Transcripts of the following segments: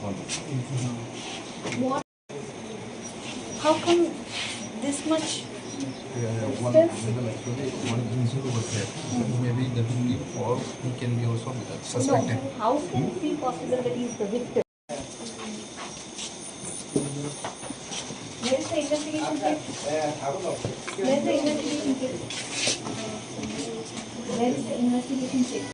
one. What? How come this much? One injury was there. Maybe the victim or he can be also suspected. No. How can it be possible that he is the victim? Where is the investigation kit? Where is the investigation kit? Where is the investigation kit?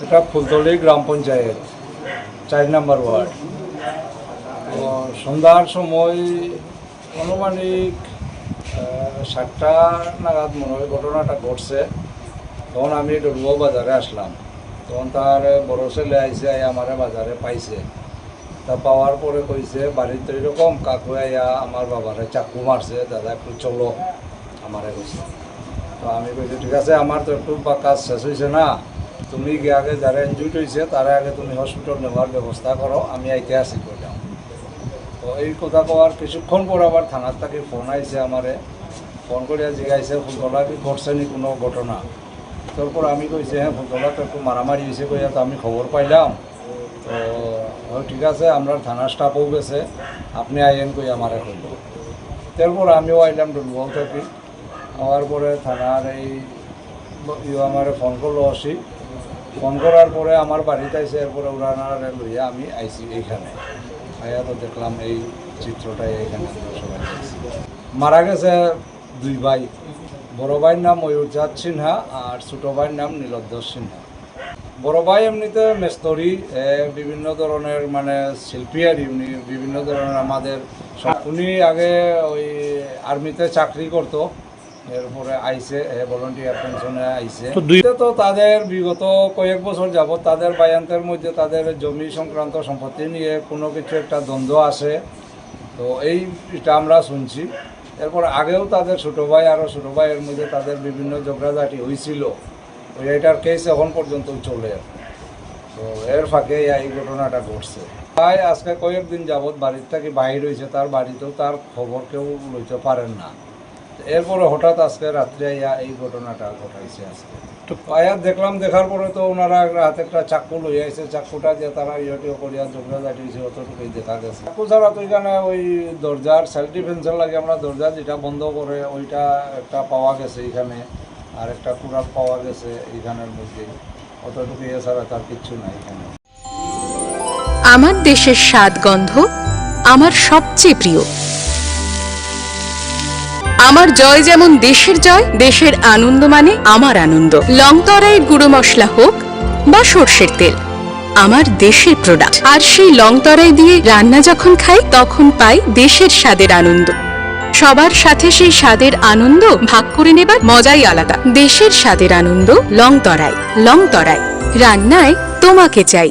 এটা ফুলতলি গ্রাম পঞ্চায়েত 4 নম্বর word. সন্ধ্যার সময় আনুমানিক 7টা নাগাদ মনে হয় ঘটনাটা ঘটছে। তখন আমি ডলুয়া বাজারে আসলাম। তখন তার বড় ছেলে আইসে আমারে বাজারে পাইছে। তা পাওয়ার পরে কইছে বাড়িতে এরকম কাকু আইয়া আমার বাবারে চাকু মারছে, দাদা একটু চলো আমারে কইছে। তো আমি কইছি ঠিক আছে, আমার তো একটু কাজ শেষ হয়েছে না, তুমি গিয়ে আগে যারা ইনজুর্ড হয়েছে তারা আগে তুমি হসপিটাল নেওয়ার ব্যবস্থা করো, আমি আইতে আসি করলাম। তো এই কথা কওয়ার কিছুক্ষণ পর আবার থানার থেকে ফোন আইছে আমারে, ফোন করিয়া জিজ্ঞাসা ফুলতলা কি ঘটছে নি কোনো ঘটনা। তারপর আমি কইছি হ্যাঁ ফুলতলা তো একটু মারামারি হয়েছে কইয়া, তো আমি খবর পাইলাম। তো ঠিক আছে, আমরা থানার স্টাফও গেছে, আপনি আইন কই আমারে কইল। তারপর আমিও আইলাম ডলুয়াও থাকি। হওয়ার পরে থানার এই আমারে ফোন করলো আসি, ফোন করার পরে আমার বাড়িতে আইসে, এরপরে উড়ানারে লইয়া আমি আইসি এইখানে। আইয়া তো দেখলাম এই চিত্রটাই এইখানে সবাই দেখছি। মারা গেছে 2 ভাই, বড় ভাইয়ের নাম ময়ূরচাঁদ সিনহা আর ছোটো ভাইয়ের নাম নীলধ্বজ সিনহা। বড় ভাই এমনিতে মেস্তরি, বিভিন্ন ধরনের মানে শিল্পী আর উনি বিভিন্ন ধরনের আমাদের উনি আগে ওই আর্মিতে চাকরি করতো, এরপরে আইসে ভলান্টিয়ার পেনশনে আইসে। তো তাদের বিগত কয়েক বছর যাবৎ তাদের বায়ান্তের মধ্যে তাদের জমি সংক্রান্ত সম্পত্তি নিয়ে কোনো কিছু একটা দ্বন্দ্ব আসে। তো এইটা আমরা শুনছি। এরপর আগেও তাদের ছোটো ভাই আরও ছোটো ভাইয়ের মধ্যে তাদের বিভিন্ন ঝগড়াঝাটি হয়েছিল, এটার কেস এখন পর্যন্ত চলে। তো এর ফাঁকে এই ঘটনাটা ঘটছে। তাই আজকে কয়েকদিন যাবৎ বাড়ির থেকে বাইর হয়েছে, তার বাড়িতেও তার খবর কেউ লইতে পারেন না। এরপরে হঠাৎ আজকে রাত্রে এই ঘটনাটা ঘটাইছে। আজকে তো আয়া দেখলাম, দেখার পরে তো ওনারা হাতে একটা চাকু লই আইছে, চাকুটা দিয়ে তারা ইয়েটিও করিয়া ঝগড়া জাটিয়েছে, অতটুকুই দেখা গেছে। চাকু ছাড়া তো এখানে ওই দরজার সেলফ ডিফেন্সের লাগে আমরা দরজা যেটা বন্ধ করে ওইটা একটা পাওয়া গেছে এখানে, আর একটা কুড়াল পাওয়া গেছে এইখানের মধ্যে, অতটুকু এছাড়া তার কিচ্ছু নাই এখানে। আমার দেশের স্বাদ গন্ধ আমার সবচেয়ে প্রিয়। আমার জয় যেমন দেশের জয়, দেশের আনন্দ মানে আমার আনন্দ। লংতরাইয়ের গুঁড়ো মশলা হোক বা সর্ষের তেল, আমার দেশের প্রোডাক্ট। আর সেই লংতরাই দিয়ে রান্না যখন খাই তখন পাই দেশের স্বাদের আনন্দ। সবার সাথে সেই স্বাদের আনন্দ ভাগ করে নেবার মজাই আলাদা। দেশের স্বাদের আনন্দ লংতরাই। লংতরাই, রান্নায় তোমাকে চাই।